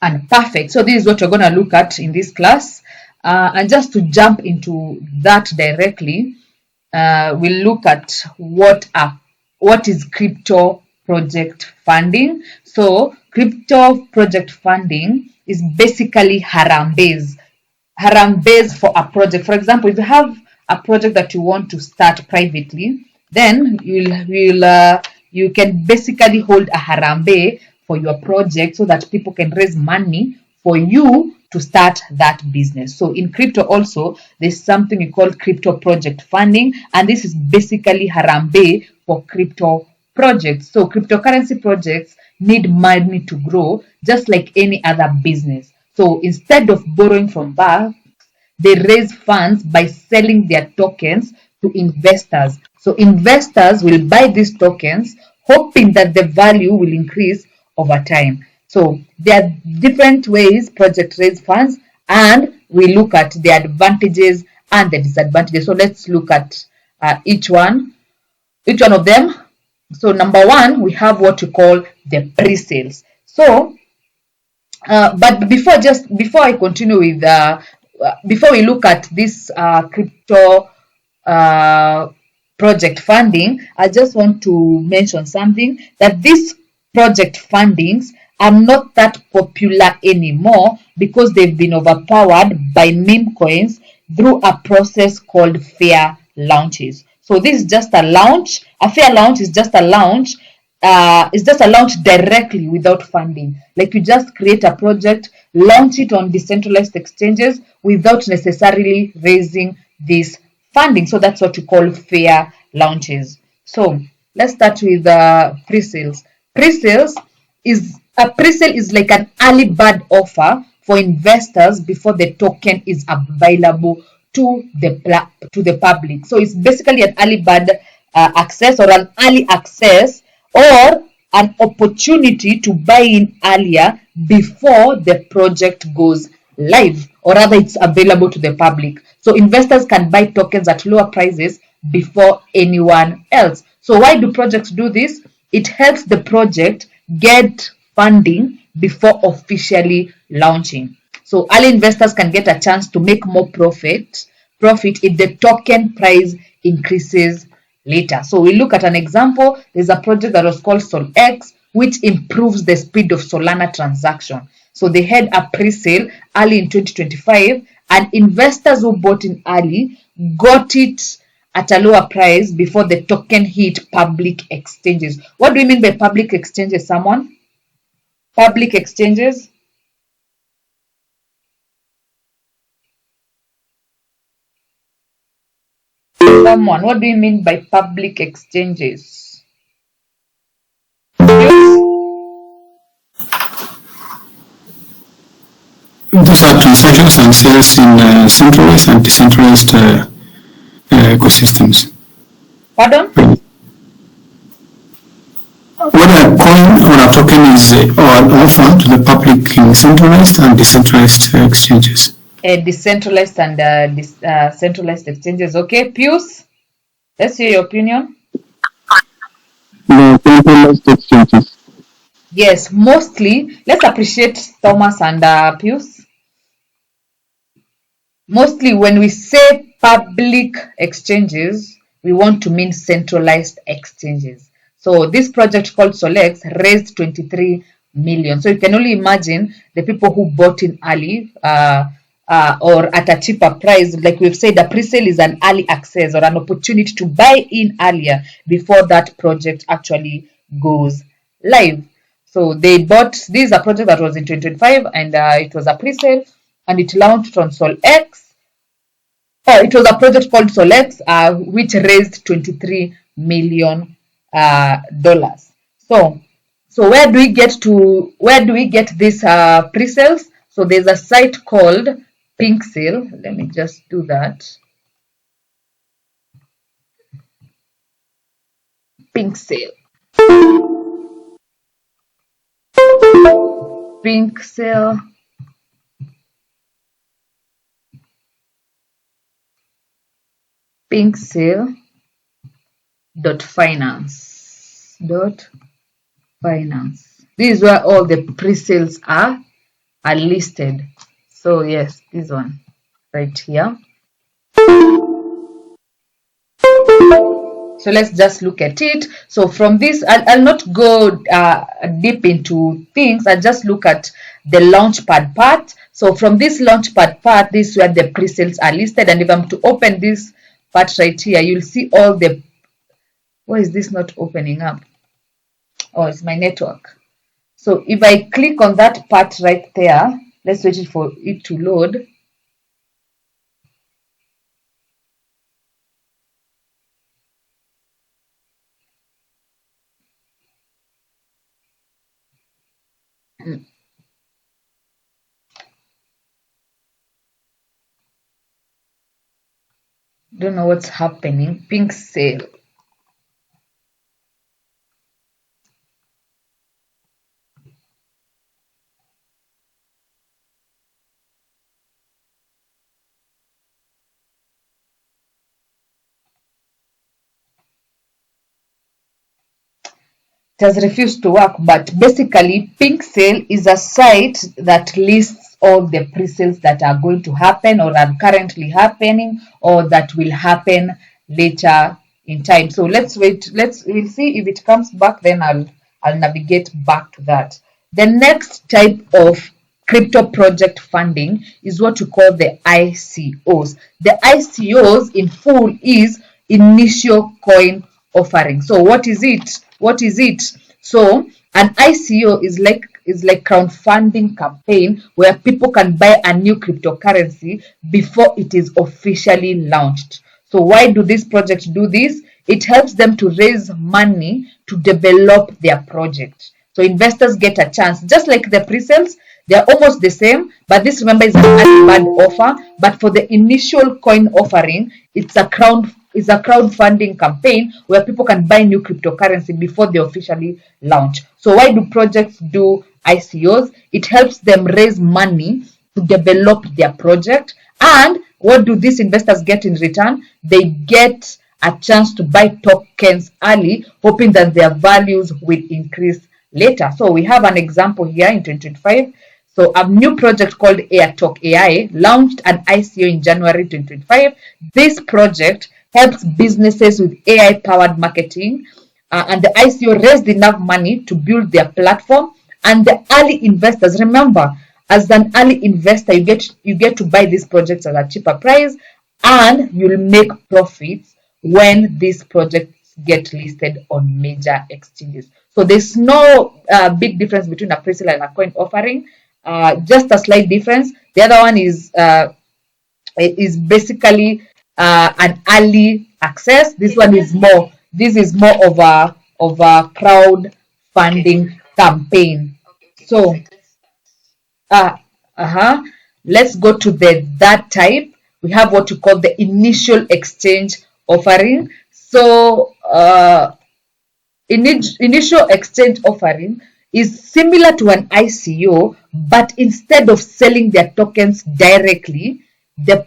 and perfect. So this is what we're going to look at in this class. And just to jump into that directly, we'll look at what is crypto project funding. So crypto project funding is basically harambees for a project. For example, if you have a project that you want to start privately, then you can basically hold a harambe for your project so that people can raise money for you to start that business. So in crypto also, there's something we call crypto project funding, and this is basically harambe for crypto projects. So cryptocurrency projects need money to grow just like any other business. So instead of borrowing from banks, they raise funds by selling their tokens to investors. So investors will buy these tokens, hoping that the value will increase over time. So there are different ways projects raise funds, and we look at the advantages and the disadvantages. So let's look at each one of them. So number one, we have what we call the pre-sales. So but before I continue with before we look at this crypto project funding, I just want to mention something, that these project fundings are not that popular anymore because they've been overpowered by meme coins through a process called fair launches. So this is just a launch. A fair launch is just a launch. It's just a launch directly without funding. Like you just create a project, launch it on decentralized exchanges without necessarily raising this funding. So that's what we call fair launches. So let's start with pre-sales. Pre-sales is pre-sale is like an early bird offer for investors before the token is available to the public. So it's basically an early bird access, or an early access, or an opportunity to buy in earlier before the project goes live, or rather it's available to the public. So investors can buy tokens at lower prices before anyone else. So why do projects do this? It helps the project get funding before officially launching. So early investors can get a chance to make more profit if the token price increases later. So we look at an example. There's a project that was called SolX, which improves the speed of Solana transaction. So they had a pre-sale early in 2025, and investors who bought in early got it at a lower price before the token hit public exchanges. What do we mean by public exchanges, someone? Public exchanges? Someone, what do you mean by public exchanges? Those are transactions and sales in centralized and decentralized ecosystems. Pardon? Whether a coin or a token is or an offer to the public in centralized and decentralized exchanges. Decentralized and centralized exchanges. Okay, Pius, let's hear your opinion. No, centralized exchanges. Yes, mostly. Let's appreciate Thomas and Pius. Mostly when we say public exchanges, we want to mean centralized exchanges. So this project called Solex raised 23 million. So you can only imagine the people who bought in early or at a cheaper price. Like we've said, a pre-sale is an early access or an opportunity to buy in earlier before that project actually goes live. So they bought, this is a project that was in 2025, and it was a pre-sale, and it launched on SolX. It was a project called SolX, which raised $23 million. So where do we get these pre-sales? So there's a site called Pink Sale. Let me just do that. Pink Sale. Pink Sale. Pink Sale .finance. This is where all the pre-sales are. are listed. So yes, this one right here. So let's just look at it. So from this, I'll not go deep into things. I'll just look at the launchpad part. So from this launchpad part, this is where the pre-sales are listed. And if I'm to open this part right here, you'll see all the, why is this not opening up? Oh, it's my network. So if I click on that part right there, let's wait for it to load. Don't know what's happening. Pink sale. It has refused to work, but basically Pink Sale is a site that lists all the pre-sales that are going to happen or are currently happening or that will happen later in time. So we'll see if it comes back, then I'll navigate back to that. The next type of crypto project funding is what we call the ICOs. The ICOs in full is initial coin offering. So what is it? So an ICO is like crowdfunding campaign where people can buy a new cryptocurrency before it is officially launched. So why do these projects do this? It helps them to raise money to develop their project. So investors get a chance, just like the pre-sales, they're almost the same, but this, remember, is an early bird offer. But for the initial coin offering, it's a crowdfunding campaign where people can buy new cryptocurrency before they officially launch. So why do projects do ICOs? It helps them raise money to develop their project. And what do these investors get in return? They get a chance to buy tokens early, hoping that their values will increase later. So we have an example here in 2025. So a new project called AirTalk AI launched an ICO in January 2025. This project helps businesses with AI-powered marketing, and the ICO raised enough money to build their platform. And the early investors, remember, as an early investor, you get to buy these projects at a cheaper price, and you'll make profits when these projects get listed on major exchanges. So there's no big difference between a pre-sale and a coin offering. Just a slight difference. The other one is basically an early access. This one is more. This is more of a crowdfunding campaign. So, let's go to the third type. We have what we call the initial exchange offering. So, initial exchange offering is similar to an ICO, but instead of selling their tokens directly, the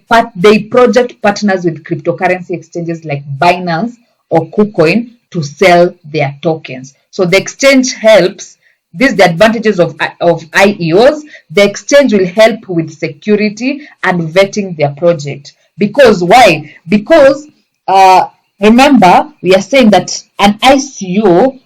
project partners with cryptocurrency exchanges like Binance or KuCoin to sell their tokens. So the exchange helps. These are the advantages of IEOs. The exchange will help with security and vetting their project. Because why? Because remember, we are saying that an ICO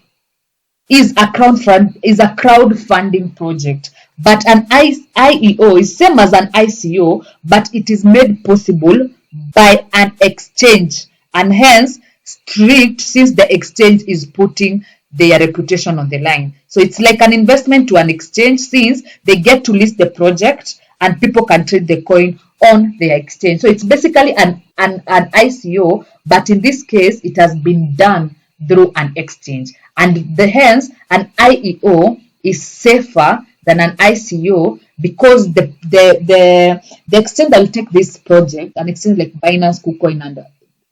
is a crowdfunding project, but an IEO is same as an ICO, but it is made possible by an exchange, and hence strict, since the exchange is putting their reputation on the line. So it's like an investment to an exchange, since they get to list the project and people can trade the coin on their exchange. So it's basically an ICO, but in this case it has been done through an exchange, and hence an IEO is safer than an ICO, because the exchange that will take this project, an exchange like Binance, KuCoin, and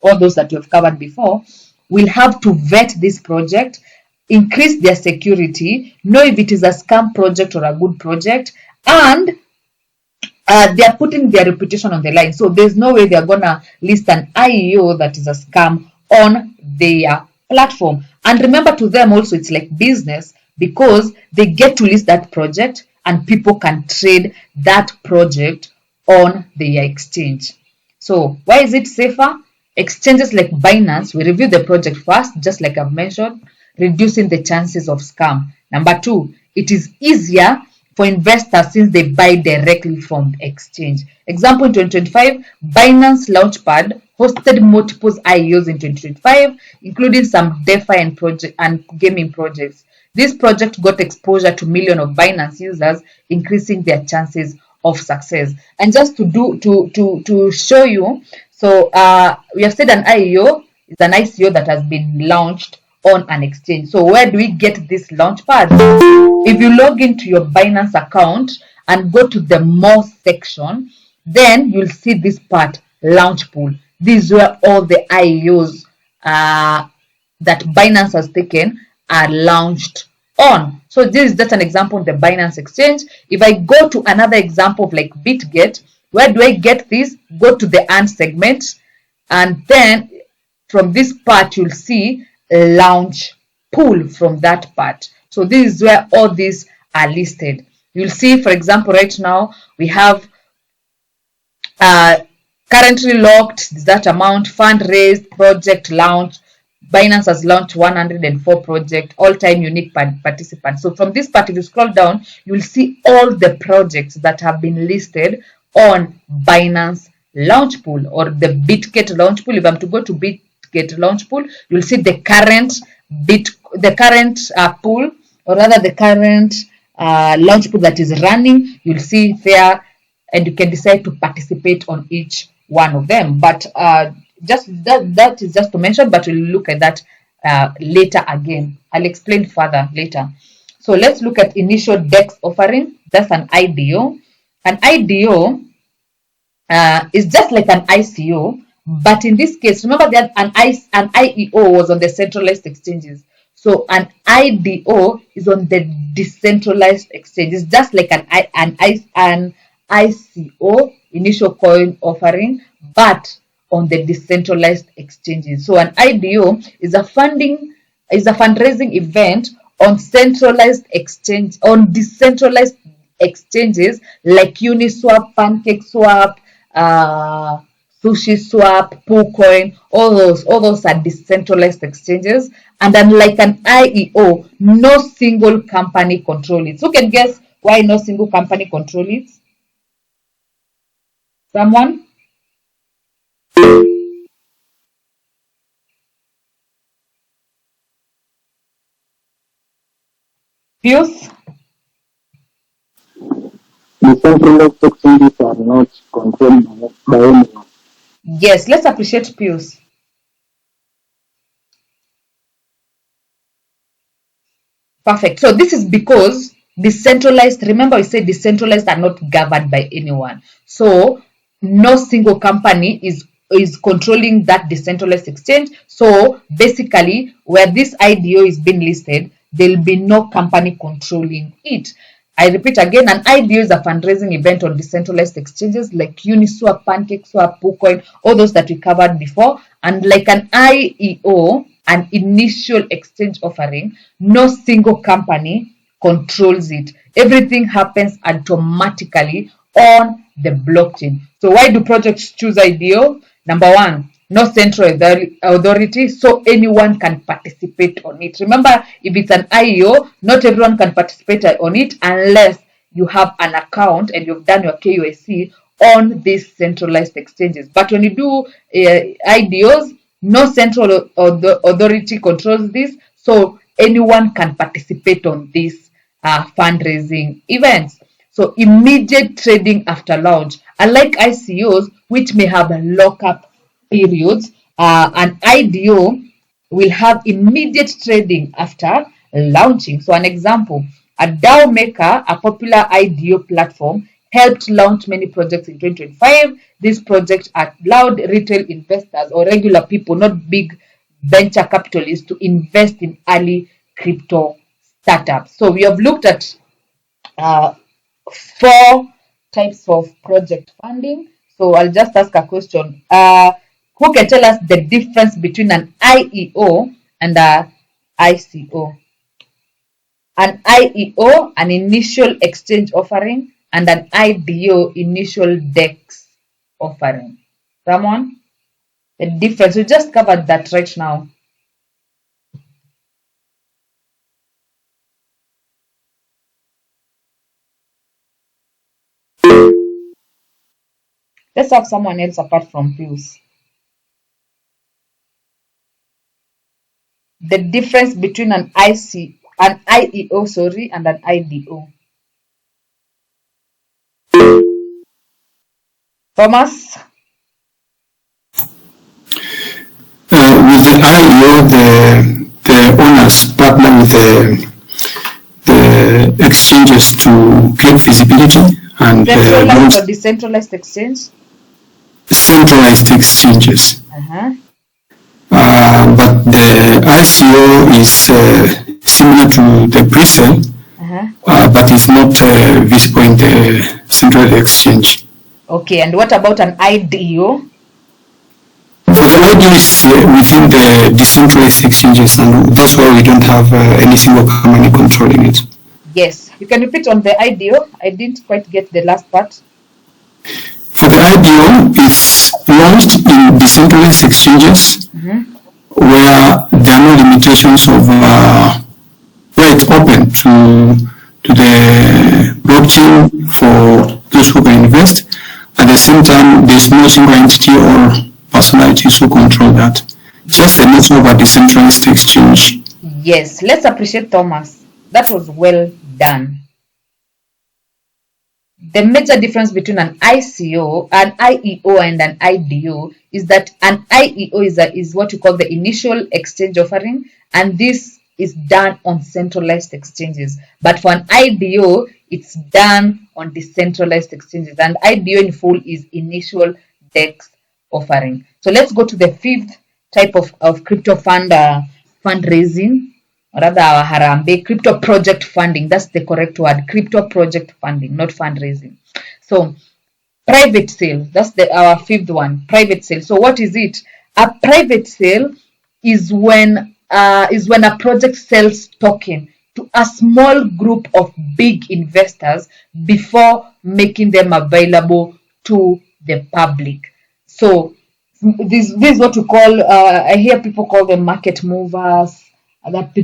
all those that we have covered before, will have to vet this project, increase their security, know if it is a scam project or a good project, and they are putting their reputation on the line. So there's no way they're gonna list an IEO that is a scam on their platform. And remember, to them also it's like business, because they get to list that project and people can trade that project on their exchange. So why is it safer? Exchanges like Binance will review the project first, just like I've mentioned, reducing the chances of scam. Number two, it is easier for investors since they buy directly from the exchange. Example, in 2025, Binance Launchpad hosted multiple IEOs in 2025, including some DeFi and gaming projects. This project got exposure to millions of Binance users, increasing their chances of success. And just to show you, so we have said an IEO is an ICO that has been launched on an exchange. So where do we get this launchpad? If you log into your Binance account and go to the more section, then you'll see this part, launch pool. These were all the IEOs that Binance has taken are launched on. So this is just an example of the Binance exchange. If I go to another example of like BitGet, where do I get this? Go to the earn segment, and then from this part you'll see launch pool from that part. So this is where all these are listed. You'll see, for example, right now we have currently locked that amount, fund raised, project launch. Binance has launched 104 projects, all-time unique participants. So from this part, if you scroll down, you'll see all the projects that have been listed on Binance Launch Pool or the BitGet Launch Pool. If I'm to go to BitGet Launch Pool, you'll see the current pool, or rather the current launch pool that is running. You'll see there, and you can decide to participate on each one of them. But just that is just to mention, but we'll look at that later again. I'll explain further later. So let's look at initial DEX offering. That's an IDO. An IDO is just like an ICO, but in this case, remember that an IEO was on the centralized exchanges. So an IDO is on the decentralized exchanges, just like an ICO, initial coin offering, but on the decentralized exchanges. So an IDO is a fundraising event on decentralized exchanges like Uniswap, PancakeSwap, SushiSwap, PooCoin. All those are decentralized exchanges. And unlike an IEO, no single company control it. So you can guess why no single company control it? Someone? Pius? Decentralized exchanges are not controlled by anyone. Yes, let's appreciate Pius. Perfect. So this is because decentralized, remember we said decentralized are not governed by anyone. So no single company is controlling that decentralized exchange. So basically, where this IDO is being listed, there'll be no company controlling it. I repeat again, an IDO is a fundraising event on decentralized exchanges like Uniswap, PancakeSwap, PooCoin, all those that we covered before. And like an IEO, an initial exchange offering, no single company controls it. Everything happens automatically on the blockchain. So why do projects choose IDO? Number one, no central authority, so anyone can participate on it. Remember, if it's an IEO, not everyone can participate on it unless you have an account and you've done your KYC on these centralized exchanges. But when you do IDOs, no central authority controls this, so anyone can participate on these fundraising events. So immediate trading after launch. Unlike ICOs, which may have lockup periods, an IDO will have immediate trading after launching. So an example, a DAO Maker, a popular IDO platform, helped launch many projects in 2025. These projects allowed retail investors or regular people, not big venture capitalists, to invest in early crypto startups. So we have looked at 4 types of project funding. So I'll just ask a question. Who can tell us the difference between an IEO and a ICO? an IEO, an initial exchange offering, and an IDO, initial DEX offering. Ramon, the difference, we just covered that right now. Let's have someone else apart from Pius. The difference between an IEO, sorry, and an IDO. Thomas? With the IEO, the owners partner with the exchanges to create visibility and Centralized or decentralized exchange? Centralized exchanges. But the ICO is similar to the pre-sale, but it's not visible in the central exchange. Okay, and what about an IDO? For the IDO is within the decentralized exchanges, and that's why we don't have any single company controlling it. Yes, you can repeat on the IDO. I didn't quite get the last part. For the IDO, it's launched in decentralized exchanges where there are no limitations of where it's open to the blockchain for those who can invest. At the same time, there's no single entity or personalities who control that. Just a network of a decentralized exchange. Yes, let's appreciate Thomas. That was well done. The major difference between an ICO, an IEO, and an IDO is that an IEO is what you call the initial exchange offering, and this is done on centralized exchanges. But for an IDO, it's done on decentralized exchanges, and IDO in full is initial DEX offering. So let's go to the fifth type of crypto fundraising, or rather our Harambe, crypto project funding. That's the correct word, crypto project funding, not fundraising. So private sale, that's our fifth one, private sale. So what is it? A private sale is when a project sells token to a small group of big investors before making them available to the public. So this is what we call, I hear people call them market movers, but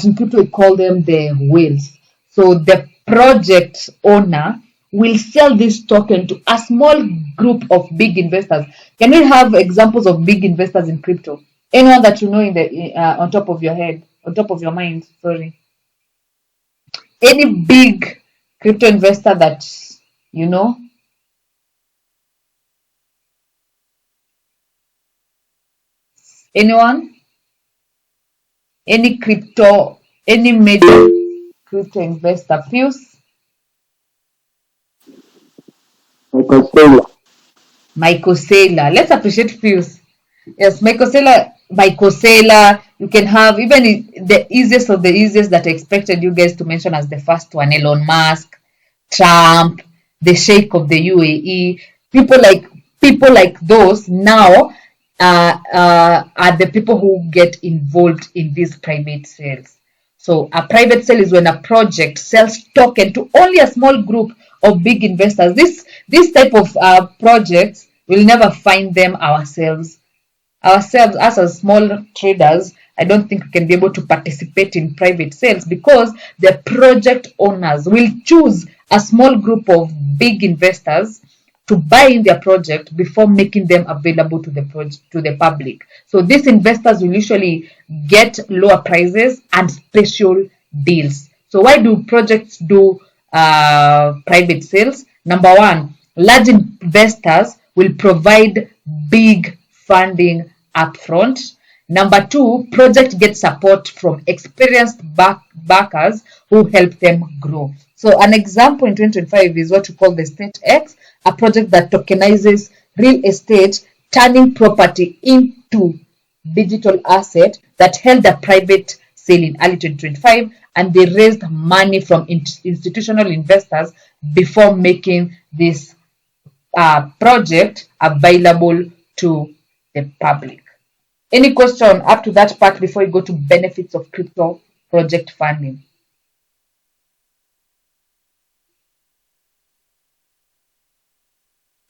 in crypto we call them the whales. So the project owner will sell this token to a small group of big investors. Can we have examples of big investors in crypto? Anyone that you know on top of your head, on top of your mind, sorry. Any big crypto investor that you know? Anyone? Any major crypto investor? Pius? Michael Saylor. Let's appreciate Pius. Yes, Michael Saylor. You can have even the easiest of the easiest that I expected you guys to mention as the first one: Elon Musk, Trump, the Sheikh of the UAE. People like those now are the people who get involved in these private sales. So a private sale is when a project sells token to only a small group of big investors. This type of projects, we'll never find them ourselves. Us as small traders, I don't think we can be able to participate in private sales because the project owners will choose a small group of big investors to buy in their project before making them available to the public. So these investors will usually get lower prices and special deals. So why do projects do private sales? Number one, large investors will provide big funding upfront. Number two, project gets support from experienced backers who help them grow. So an example in 2025 is what we call the State X, a project that tokenizes real estate, turning property into digital asset that held a private sale in early 2025, and they raised money from institutional investors before making this project available to the public. Any question up to that part before we go to benefits of crypto project funding?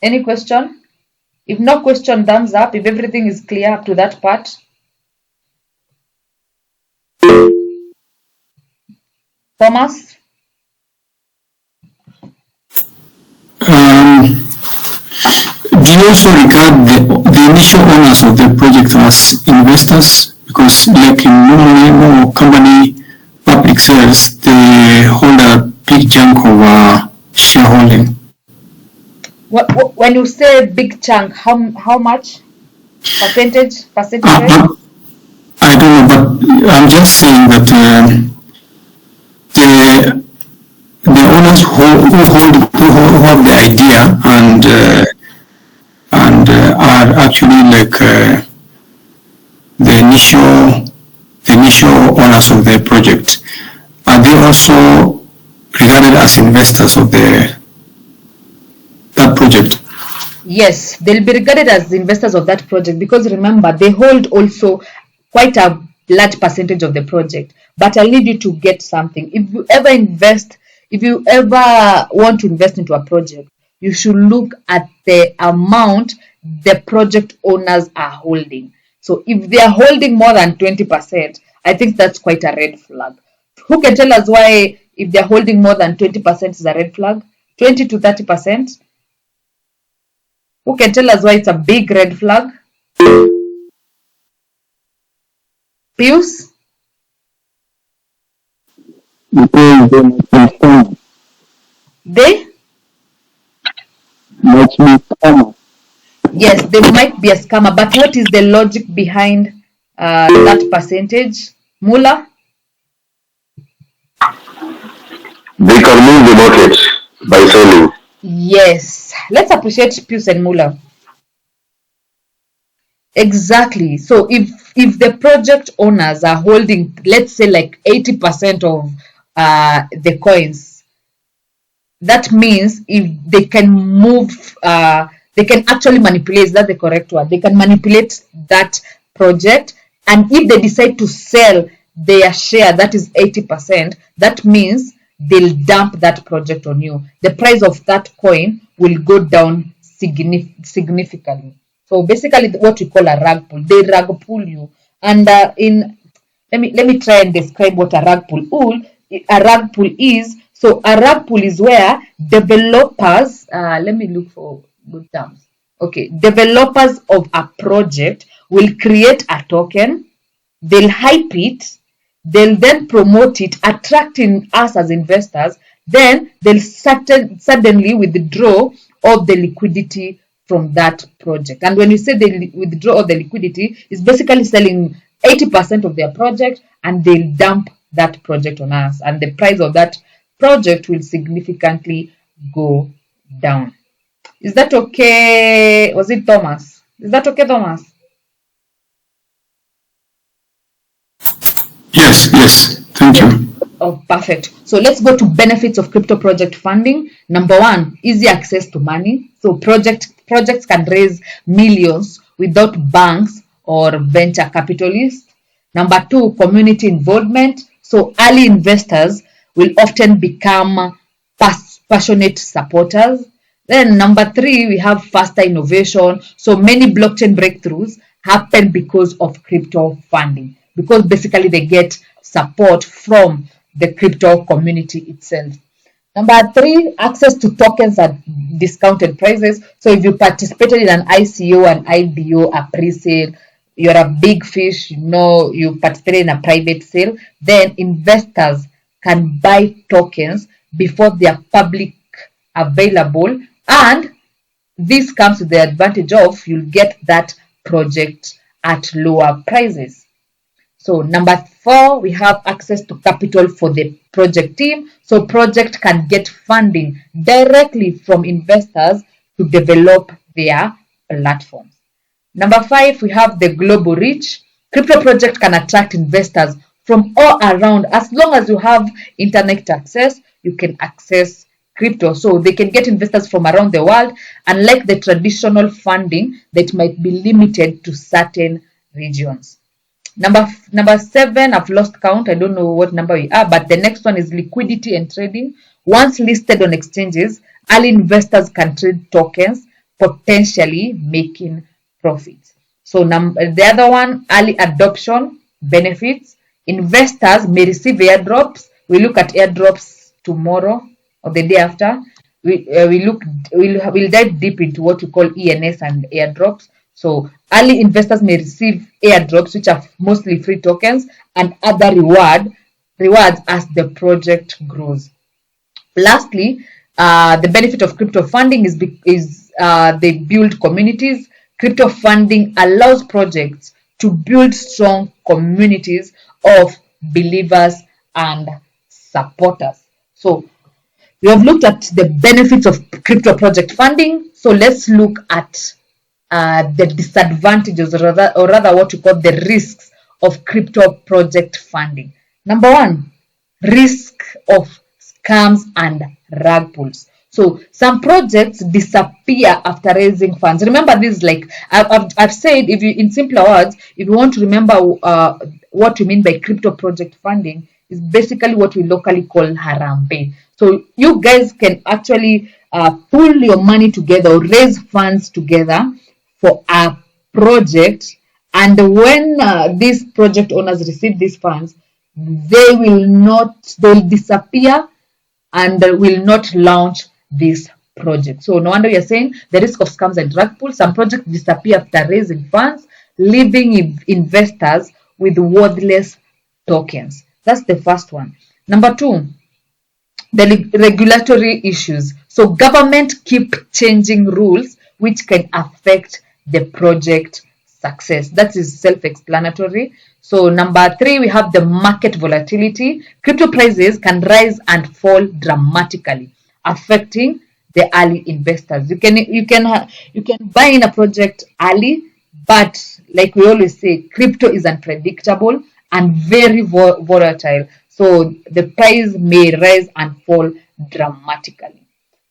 Any question? If no question, thumbs up. If everything is clear up to that part. Thomas? Do you also regard the initial owners of the project as investors? Because like in normal company public sales, they hold a big chunk of shareholding. When you say big chunk, how much? Percentage rate? I don't know, but I'm just saying that the owners who have the idea and are actually like the initial owners of the project, are they also regarded as investors of that project? Yes, they'll be regarded as investors of that project because remember, they hold also quite a large percentage of the project. But I need you to get something. If you ever want to invest into a project, you should look at the amount the project owners are holding. So if they are holding more than 20%, I think that's quite a red flag. Who can tell us why if they're holding more than 20% is a red flag? 20 to 30%? Who can tell us why it's a big red flag? Pius? Because they might be scammers. They? Might be scammers. Yes, they might be a scammer, but what is the logic behind that percentage? Mula? They can move the market by selling. Yes. Let's appreciate Pius and Mula. Exactly. So if the project owners are holding, let's say like 80% of the coins, that means if they can move, they can actually manipulate, is that the correct word? They can manipulate that project, and if they decide to sell their share, that is 80%, that means they'll dump that project on you. The price of that coin will go down significantly. So basically, what we call a rug pull, they rug pull you. And let me try and describe what a rug pull is. So a rug pull is where developers, let me look for good terms. Okay, developers of a project will create a token, they'll hype it, they'll then promote it, attracting us as investors, then they'll suddenly withdraw all the liquidity from that project. And when you say they withdraw all the liquidity, it's basically selling 80% of their project and they'll dump that project on us, and the price of that project will significantly go down. Is that okay? Was it Thomas? Is that okay, Thomas? Yes. Thank you. Oh, perfect. So let's go to benefits of crypto project funding. Number one, easy access to money. So projects can raise millions without banks or venture capitalists. Number two, community involvement. So early investors will often become passionate supporters. Then number three, we have faster innovation. So many blockchain breakthroughs happen because of crypto funding, because basically they get support from the crypto community itself. Number three, access to tokens at discounted prices. So if you participated in an ICO, an IDO, a pre-sale, you're a big fish, you participated in a private sale, then investors can buy tokens before they are public available, and this comes with the advantage of you'll get that project at lower prices. So number four, we have access to capital for the project team. So project can get funding directly from investors to develop their platforms. Number five, we have the global reach. Crypto project can attract investors from all around. As long as you have internet access, you can access crypto. So they can get investors from around the world, unlike the traditional funding that might be limited to certain regions. Number seven, I've lost count. I don't know what number we are, but the next one is liquidity and trading. Once listed on exchanges, early investors can trade tokens, potentially making profits. So the other one, early adoption benefits. Investors may receive airdrops. We look at airdrops tomorrow or the day after. We'll dive deep into what we call ENS and airdrops. So early investors may receive airdrops, which are mostly free tokens, and other rewards as the project grows. Lastly, the benefit of crypto funding is they build communities. Crypto funding allows projects to build strong communities of believers and supporters. So we have looked at the benefits of crypto project funding. So let's look at the disadvantages, or rather what we call the risks of crypto project funding. Number one, risk of scams and rug pulls. So some projects disappear after raising funds. Remember, this is like I've said, if you, in simpler words, if you want to remember what we mean by crypto project funding, is basically what we locally call harambe. So you guys can actually pull your money together or raise funds together for a project, and when these project owners receive these funds, they'll disappear and will not launch this project. So no wonder you're saying the risk of scams and rug pulls. Some projects disappear after raising funds, leaving investors with worthless tokens. That's the first one. Number two, the regulatory issues. So government keep changing rules which can affect the project success. That is self-explanatory. So number three, we have the market volatility. Crypto prices can rise and fall dramatically, affecting the early investors. You can buy in a project early, but like we always say, crypto is unpredictable and very volatile. So the price may rise and fall dramatically.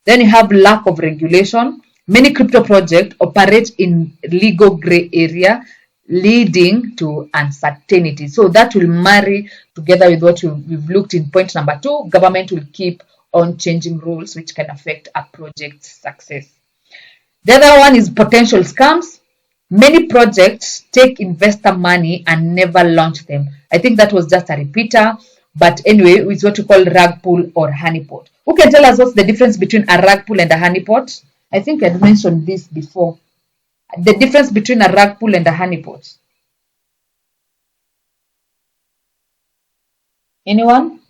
Then you have lack of regulation. Many crypto projects operate in legal gray area, leading to uncertainty. So that will marry together with what we've looked in point number two. Government will keep on changing rules which can affect a project's success. The other one is potential scams. Many projects take investor money and never launch them. I think that was just a repeater, but anyway, it's what we call rug pull or honeypot. Who can tell us what's the difference between a rug pull and a honeypot? I think I'd mentioned this before. The difference between a rug pull and a honeypot. Anyone?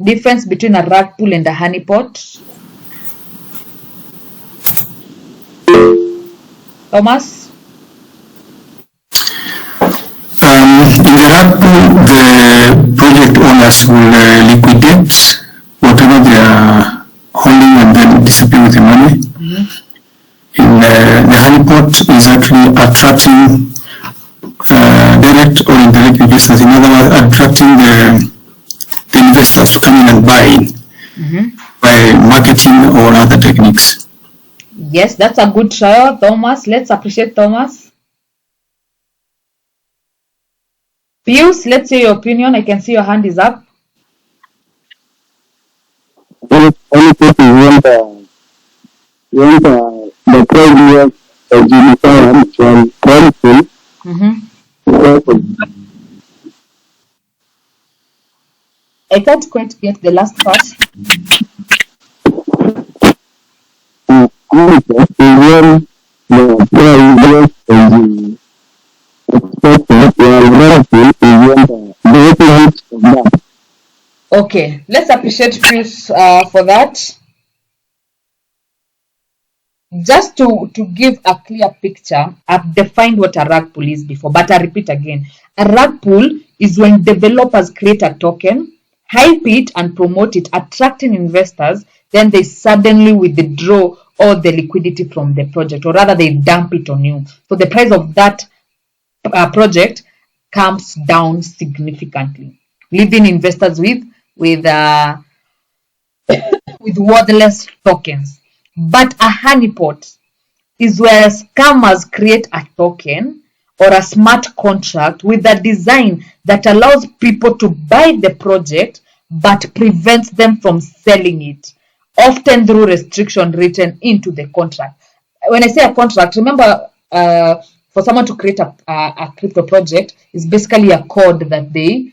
Difference between a rug pull and a honeypot? Thomas? In the rug pool, the project owners will liquidate whatever they are holding and then disappear with the money. In the honeypot is actually attracting direct or indirect investors. In other words, attracting the investors to come in and buy by marketing or other techniques. Yes, that's a good trial, Thomas. Let's appreciate Thomas. Pius, let's hear your opinion. I can see your hand is up. Only people want the previous uniform from council. I can't quite get the last part. When the previous Okay, let's appreciate Chris for that. Just to give a clear picture, I've defined what a rug pull is before, but I repeat again. A rug pull is when developers create a token, hype it and promote it, attracting investors, then they suddenly withdraw all the liquidity from the project, or rather they dump it on you. So the price of that project comes down significantly, leaving investors with worthless tokens. But a honeypot is where scammers create a token or a smart contract with a design that allows people to buy the project but prevents them from selling it, often through restriction written into the contract. When I say a contract, remember, for someone to create a crypto project is basically a code that they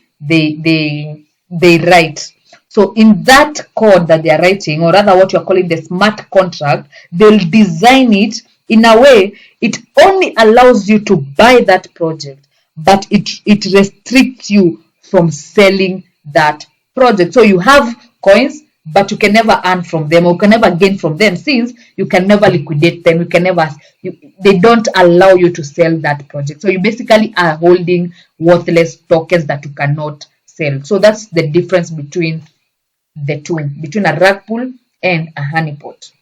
write. So in that code that they are writing, or rather what you are calling the smart contract, they'll design it in a way it only allows you to buy that project, but it restricts you from selling that project. So you have coins, but you can never earn from them, or you can never gain from them, since you can never liquidate them. You can never, they don't allow you to sell that project. So you basically are holding worthless tokens that you cannot sell. So that's the difference between the two, between a rug pull and a honeypot.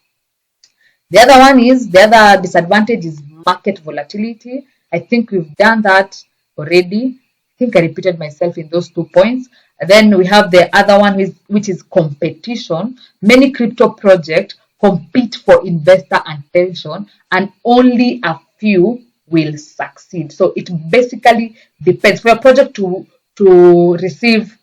The other disadvantage is market volatility. I think we've done that already. I think I repeated myself in those 2 points. And then we have the other one, which is competition. Many crypto projects compete for investor attention, and only a few will succeed. So it basically depends. For a project to receive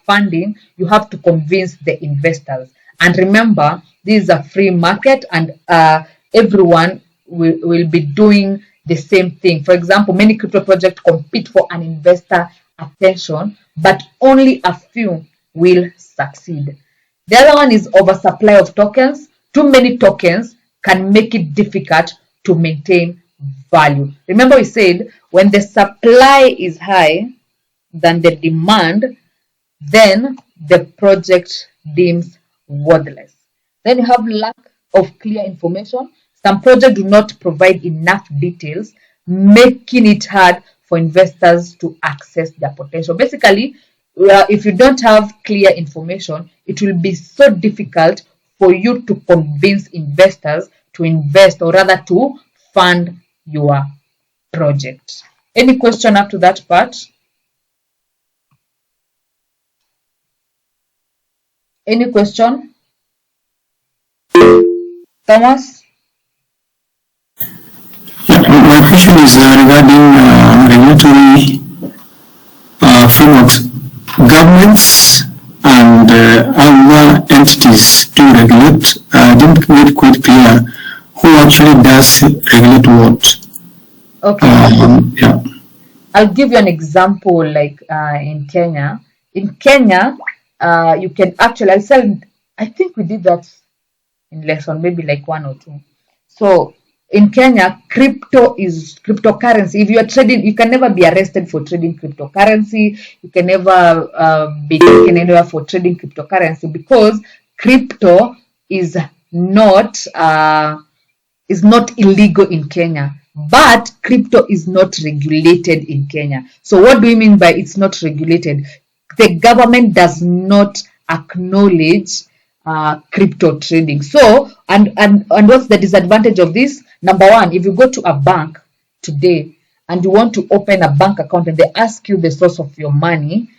funding, you have to convince the investors. And remember, this is a free market, and everyone will be doing the same thing. For example, many crypto projects compete for an investor attention, but only a few will succeed. The other one is oversupply of tokens. Too many tokens can make it difficult to maintain value. Remember, we said when the supply is high than the demand, then the project deems worthless. Then you have lack of clear information. Some projects do not provide enough details, making it hard for investors to access their potential. Basically, if you don't have clear information, it will be so difficult for you to convince investors to invest, or rather to fund your project. Any question up to that part? Any question? Thomas? Yeah, my question is regarding regulatory frameworks. Governments and other entities do regulate. I didn't make it quite clear who actually does regulate what. Okay. Yeah. I'll give you an example, like in Kenya. In Kenya, you can actually, I think we did that in lesson, maybe like 1 or 2. So in Kenya, crypto is cryptocurrency. If you are trading, you can never be arrested for trading cryptocurrency. You can never be taken anywhere for trading cryptocurrency, because crypto is not illegal in Kenya. But crypto is not regulated in Kenya. So what do we mean by it's not regulated? The government does not acknowledge crypto trading. So, and what's the disadvantage of this? Number one, if you go to a bank today and you want to open a bank account and they ask you the source of your money,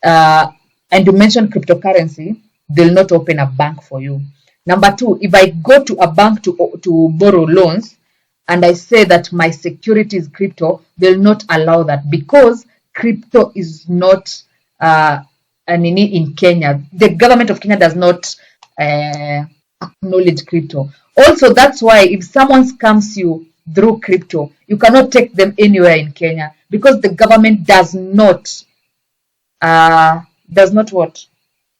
and you mention cryptocurrency, they'll not open a bank for you. Number two, if I go to a bank to borrow loans and I say that my security is crypto, they'll not allow that, because crypto is not in Kenya. The government of Kenya does not acknowledge crypto. Also, that's why if someone scams you through crypto, you cannot take them anywhere in Kenya, because the government does not what?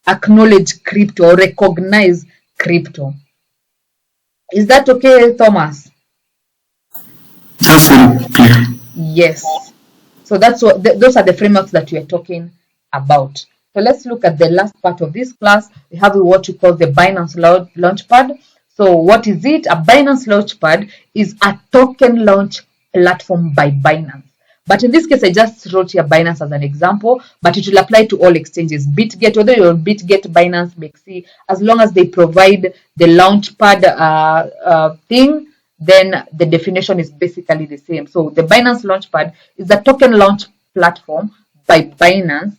Acknowledge crypto or recognize crypto. Is that okay, Thomas? That's very clear. Yes. So that's what those are the frameworks that we are talking about. So let's look at the last part of this class. We have what we call the Binance Launchpad. So what is it? A Binance Launchpad is a token launch platform by Binance. But in this case, I just wrote here Binance as an example, but it will apply to all exchanges. Bitget, whether you're Bitget, Binance, Bexy, as long as they provide the Launchpad thing, then the definition is basically the same. So the Binance Launchpad is a token launch platform by Binance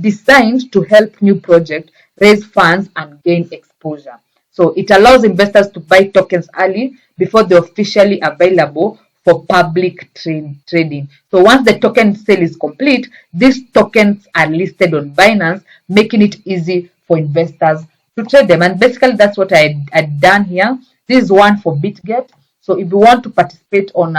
designed to help new projects raise funds and gain exposure. So it allows investors to buy tokens early before they're officially available for public trading. So once the token sale is complete, these tokens are listed on Binance, making it easy for investors to trade them. And basically that's what I had done here. This is one for BitGet. So if you want to participate on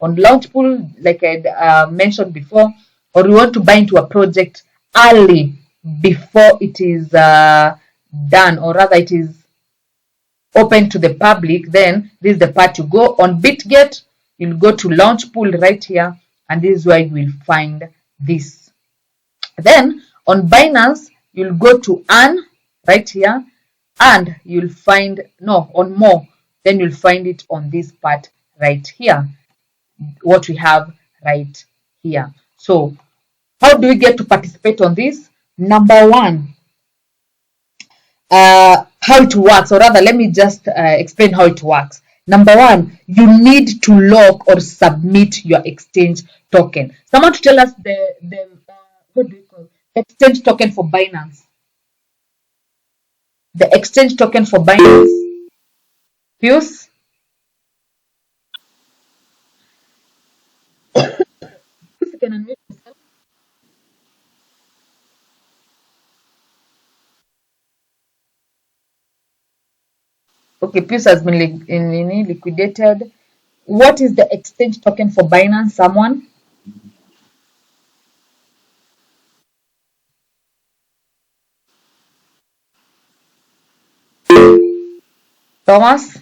Launchpool, like I mentioned before, or you want to buy into a project early before it is done, or rather it is open to the public, then this is the part you go. On BitGet, you'll go to Launchpool right here, and this is where you will find this. Then on Binance, you'll go to Earn right here, and you'll find, no, on More, then you'll find it on this part right here, what we have right here. So how do we get to participate on this? Number one, how it works, or rather let me just explain how it works. Number one, you need to lock or submit your exchange token. Someone to tell us the what do you call exchange token for Binance? The exchange token for Binance. Pius? If you can unmute yourself. Okay, Pius has been liquidated. What is the exchange token for Binance? Someone? Thomas?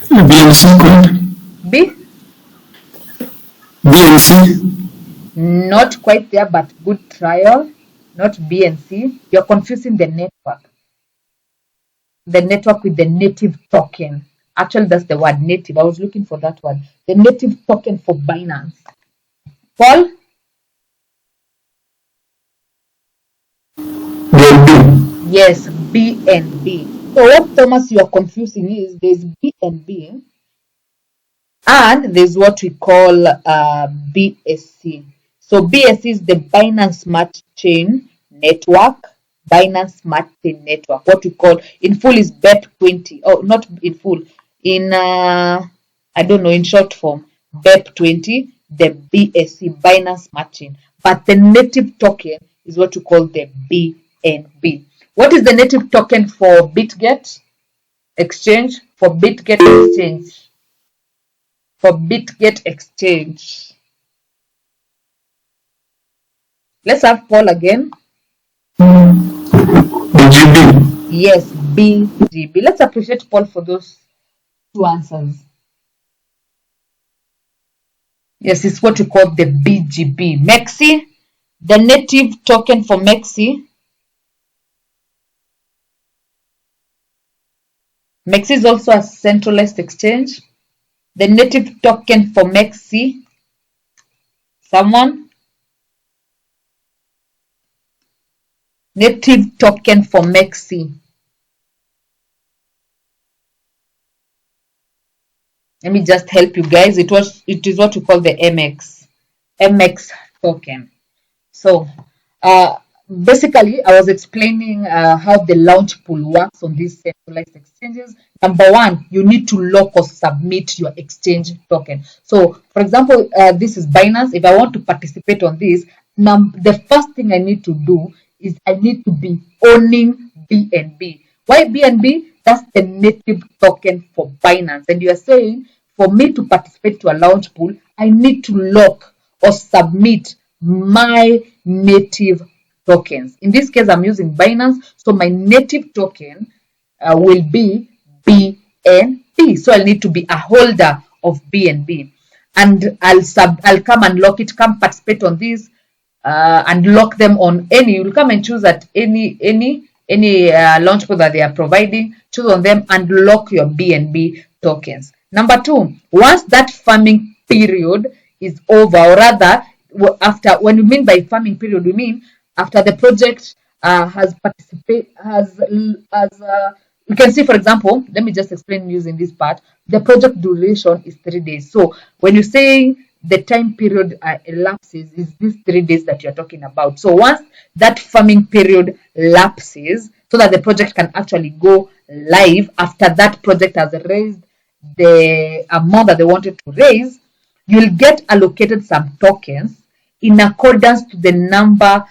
BNC coin. B? BNC. Not quite there, but good trial. Not BNC. You're confusing the network. The network with the native token. Actually, that's the word native. I was looking for that word. The native token for Binance. Paul? BNB. Yes, BNB. So what, Thomas, you are confusing is there's BNB and there's what we call BSC. So BSC is the Binance Smart Chain Network. Binance Smart Chain Network. What we call in full is BEP20. Oh, not in full. In I don't know, in short form, BEP20, the BSC, Binance Smart Chain. But the native token is what we call the BNB. What is the native token for BitGet Exchange? For BitGet Exchange. For BitGet Exchange. Let's have Paul again. BGB. Yes, BGB. Let's appreciate Paul for those two answers. Yes, it's what we call the BGB. Mexi, the native token for Mexi. Mexi is also a centralized exchange. The native token for Mexi. Someone? Native token for Mexi. Let me just help you guys. It is what we call the MX token. So basically I was explaining how the launch pool works on these centralized exchanges. Number one, you need to lock or submit your exchange token. So for example, this is Binance. If I want to participate on this, the first thing I need to do is I need to be owning BNB. Why BNB? That's the native token for Binance. And you are saying for me to participate to a launch pool, I need to lock or submit my native tokens. In this case, I'm using Binance. So my native token will be BNB. So I'll need to be a holder of BNB. And I'll come and lock it, come participate on this and lock them on any. You'll come and choose at any launch pool that they are providing, choose on them and lock your BNB tokens. Number two, once that farming period is over, or rather, after, when we mean by farming period, we mean after the project has participated, you can see, for example, let me just explain using this part. The project duration is 3 days. So when you say the time period elapses, is these 3 days that you're talking about. So once that farming period lapses, so that the project can actually go live after that project has raised the amount that they wanted to raise, you'll get allocated some tokens in accordance to the number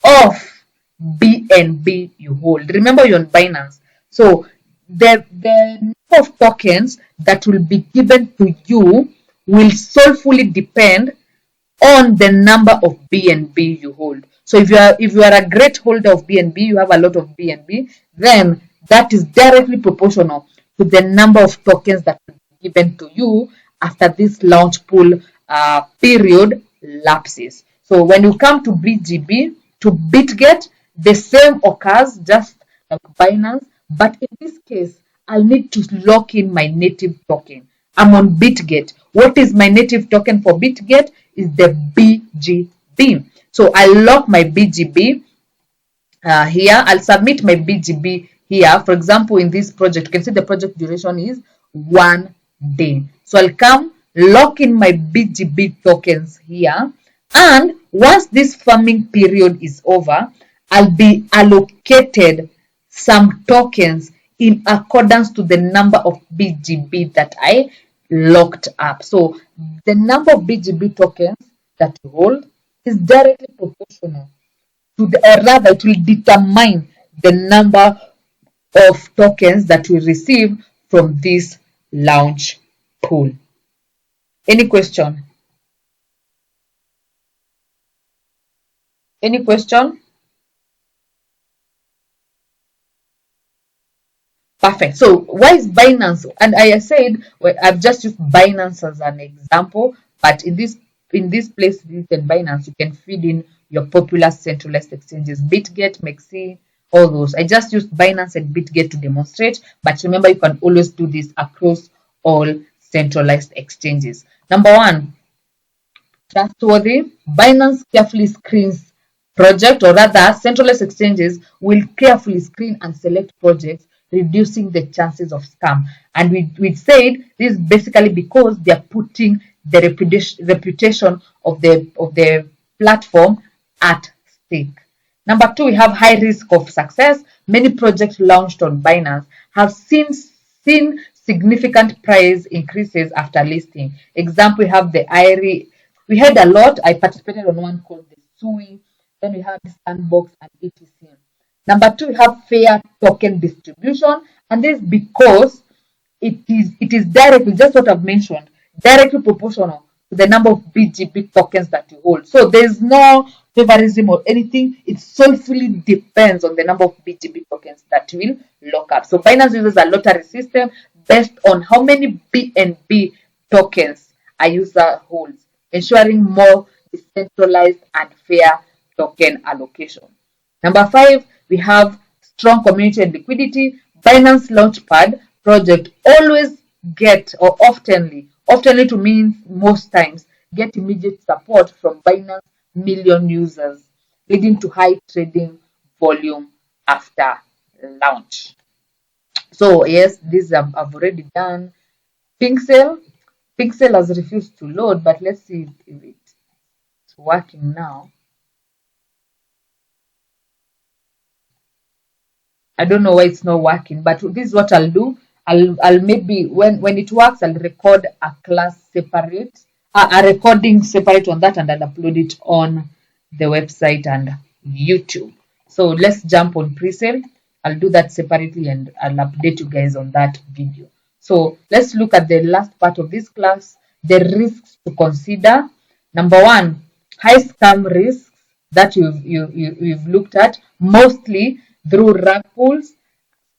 of BNB you hold. Remember, you're on Binance. So the number of tokens that will be given to you will solely depend on the number of BNB you hold. So if you are a great holder of BNB, you have a lot of BNB, then that is directly proportional to the number of tokens that will be given to you after this launch pool period lapses. So when you come to BGB, to BitGet, the same occurs just like Binance, but in this case, I'll need to lock in my native token. I'm on BitGet. What is my native token for BitGet? Is the BGB. So I'll lock my BGB here. I'll submit my BGB here. For example, in this project, you can see the project duration is 1 day. So I'll come lock in my BGB tokens here. And once this farming period is over, I'll be allocated some tokens in accordance to the number of BGB that I locked up. So the number of BGB tokens that you hold is directly proportional to or rather it will determine the number of tokens that we receive from this launch pool. Any question? Any question? Perfect. So why is Binance? And I said, well, I've just used Binance as an example, but in this place, you can Binance, you can feed in your popular centralized exchanges, BitGet, Mexi, all those. I just used Binance and BitGet to demonstrate, but remember, you can always do this across all centralized exchanges. Number one, trustworthy. Binance carefully screens project, or rather, centralized exchanges will carefully screen and select projects, reducing the chances of scam. And we said this basically because they are putting the reputation of the platform at stake. Number two, we have high risk of success. Many projects launched on Binance have seen significant price increases after listing. Example, we have the IRE. We had a lot. I participated on one called the SUI. Then we have the Sandbox and etc. Number two, we have fair token distribution, and this because it is directly, just what I've mentioned, directly proportional to the number of BGB tokens that you hold. So there's no favorism or anything. It solely depends on the number of BGB tokens that will lock up. So Binance uses a lottery system based on how many BNB tokens a user holds, ensuring more decentralized and fair token allocation. Number five, we have strong community and liquidity. Binance Launchpad project always get, or oftenly to mean most times, get immediate support from Binance million users, leading to high trading volume after launch. So yes, this I've already done. Pixel has refused to load, but let's see if it's working now. I don't know why it's not working, but this is what I'll do. I'll maybe when it works, I'll record a class separate, a recording separate on that, and I'll upload it on the website and YouTube. So let's jump on Presale. I'll do that separately and I'll update you guys on that video. So let's look at the last part of this class, the risks to consider. Number one, high scam risks that you've looked at, mostly through rug pulls,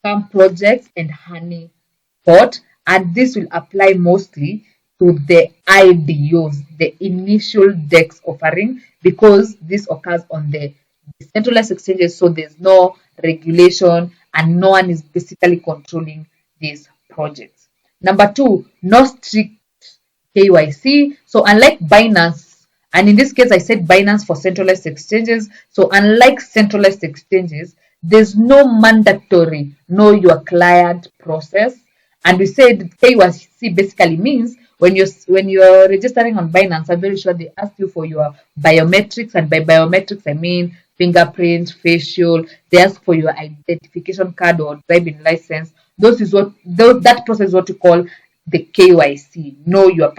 scam projects, and honeypot, and this will apply mostly to the IDOs, the initial DEX offering, because this occurs on the decentralized exchanges, so there's no regulation and no one is basically controlling these projects. Number two, no strict KYC. So unlike Binance, and in this case I said Binance for centralized exchanges, so unlike centralized exchanges, there's no mandatory know your client process. And we said KYC basically means when you're registering on Binance, I'm very sure they ask you for your biometrics, and by biometrics I mean fingerprint, facial. They ask for your identification card or driving license. That process is what we call the KYC. Know your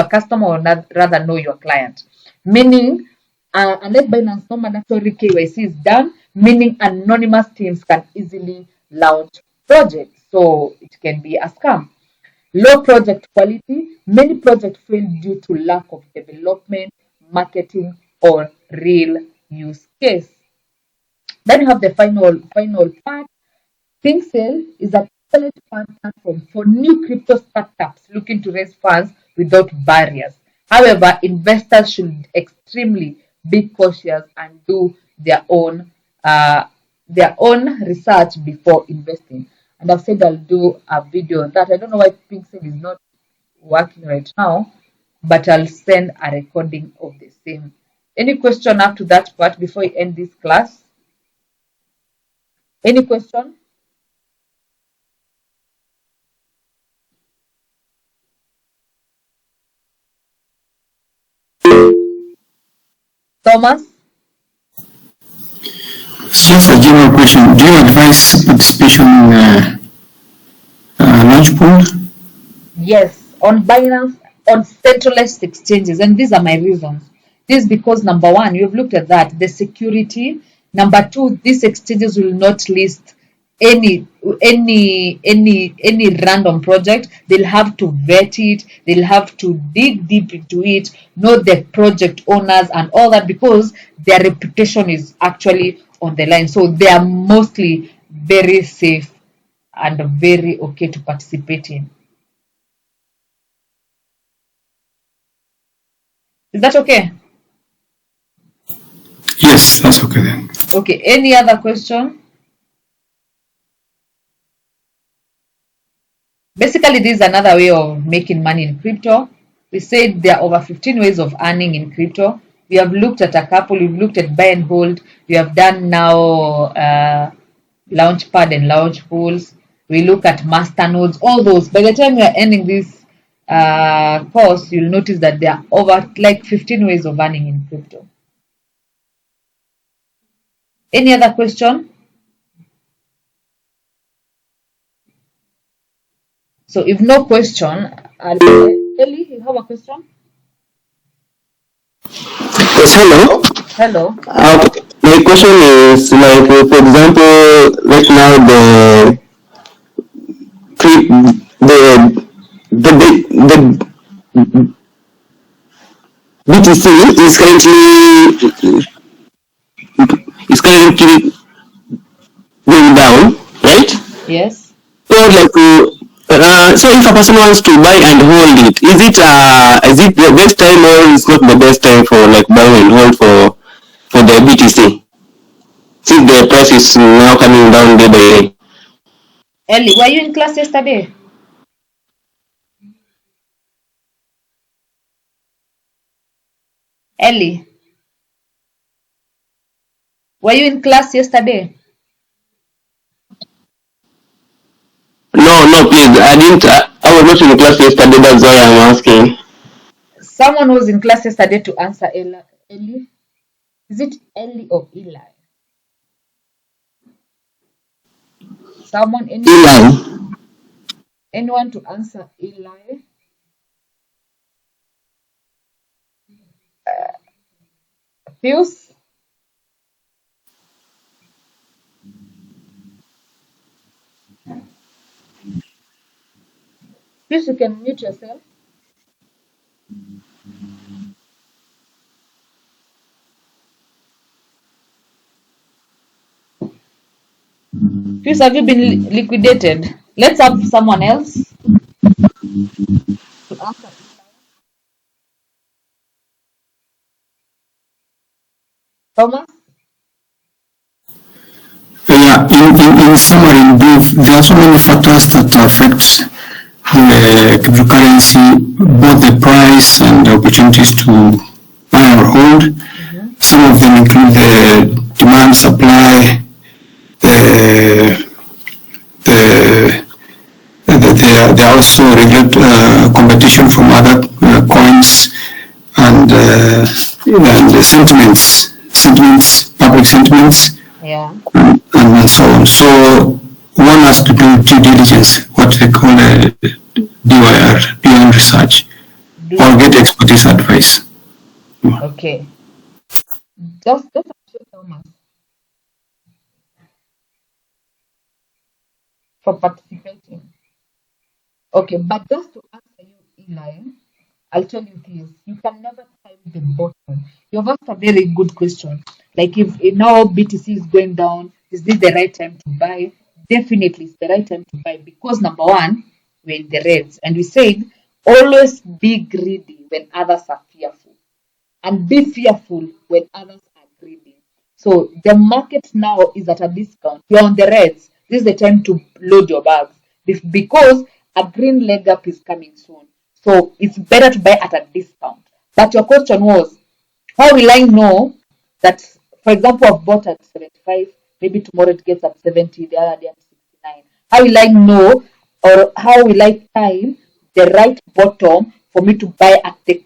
customer, or rather know your client. Meaning, unless Binance, no mandatory KYC is done, meaning anonymous teams can easily launch projects, so it can be a scam. Low project quality. Many projects fail due to lack of development, marketing, or real use case. Then you have the final part. Pinsale is a excellent fund platform for new crypto startups looking to raise funds without barriers. However, investors should extremely be cautious and do their own research before investing. And I've said I'll do a video on that. I don't know why Pinsale is not working right now, but I'll send a recording of the same. Any question up to that part before we end this class? Any question? Thomas? Just a general question. Do you advise participation in launch pool? Yes, on Binance, on centralized exchanges, and these are my reasons. This is because number one, you've looked at that, the security. Number two, these exchanges will not list any random project. They'll have to vet it, they'll have to dig deep into it, know the project owners and all that, because their reputation is actually on the line. So they are mostly very safe and very okay to participate in. Is that okay? Yes, that's okay then. Okay, any other question? Basically, this is another way of making money in crypto. We said there are over 15 ways of earning in crypto. We have looked at a couple. We've looked at buy and hold. We have done now launchpad and launch pools. We look at master nodes, all those. By the time we are ending this course, you'll notice that there are over like 15 ways of earning in crypto. Any other question? So if no question, Ellie, you have a question? Yes, hello. Hello. My question is like, for example, right now the BTC is currently going down, right? Yes. So like, so if a person wants to buy and hold it, is it the best time or is not the best time for like buy and hold for the BTC? Since the price is now coming down day by day. Ellie, were you in class yesterday? Ellie, were you in class yesterday? No, please. I didn't. I was not in the class yesterday. That's why I'm asking. Someone was in class yesterday to answer Ellie. Is it Ellie or Eli? Someone, Eli. anyone to answer Eli? Pius? Pius, you can mute yourself. Pius, have you been liquidated? Let's have someone else to answer. Thomas? Yeah, in summary, in brief, there are so many factors that affect the cryptocurrency, both the price and the opportunities to buy or hold. Some of them include the demand, supply, the they also regulate competition from other coins and the sentiments, public sentiments, Yeah. and so on. So one has to do due diligence, what they call a DYR, doing research, or get expertise advice. Okay. Just Thomas. for participating. Okay, but just to answer you, Eli, I'll tell you this: you can never time the bottom. You've asked a very good question. Like if now BTC is going down, is this the right time to buy? Definitely, it's the right time to buy because number one, we're in the reds, and we said always be greedy when others are fearful, and be fearful when others are greedy. So the market now is at a discount. You're on the reds. This is the time to load your bags because a green leg up is coming soon. So it's better to buy at a discount. But your question was, how will I know that, for example, I've bought at 75, maybe tomorrow it gets at 70, the other day at 69. How will I know, or how will I time the right bottom for me to buy at the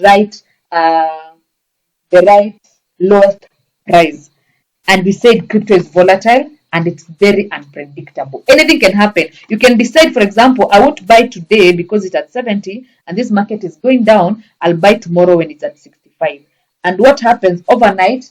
right uh, the right lowest price? And we said crypto is volatile and it's very unpredictable. Anything can happen. You can decide, for example, I won't buy today because it's at 70 and this market is going down. I'll buy tomorrow when it's at 65. And what happens overnight?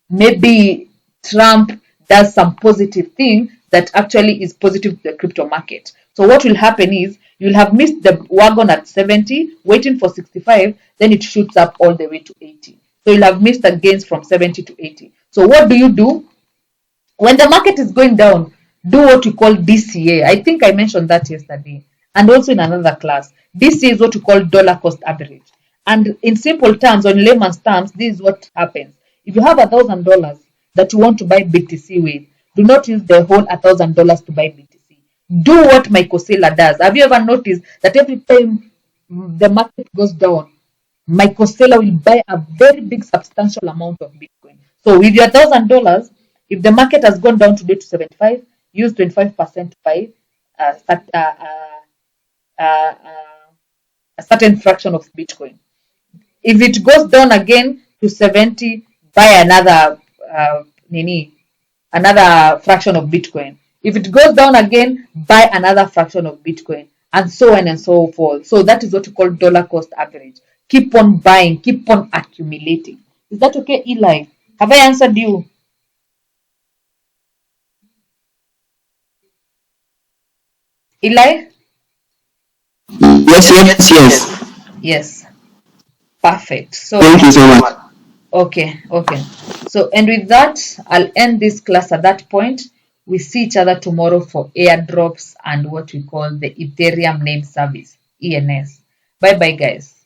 Maybe Trump does some positive thing that actually is positive to the crypto market. So what will happen is you'll have missed the wagon at 70, waiting for 65, then it shoots up all the way to 80. So you'll have missed the gains from 70 to 80. So what do? When the market is going down, do what we call DCA. I think I mentioned that yesterday and also in another class. DCA is what we call dollar cost average. And in simple terms, or in layman's terms, this is what happens. If you have $1,000 that you want to buy BTC with, do not use the whole $1,000 to buy BTC. Do what Michael Saylor does. Have you ever noticed that every time the market goes down, Michael Saylor will buy a very big substantial amount of Bitcoin? So with your $1,000, if the market has gone down today to 75, use 25% to buy a, uh, a certain fraction of Bitcoin. If it goes down again to 70, buy another fraction of Bitcoin. If it goes down again, buy another fraction of Bitcoin, and so on and so forth. So that is what we call dollar cost average. Keep on buying, keep on accumulating. Is that okay, Eli? Have I answered you? Eli? Yes. Yes. Perfect. So, Thank you so much. okay. So, and with that, I'll end this class at that point. We see each other tomorrow for airdrops and what we call the Ethereum name service, ENS. Bye bye, guys.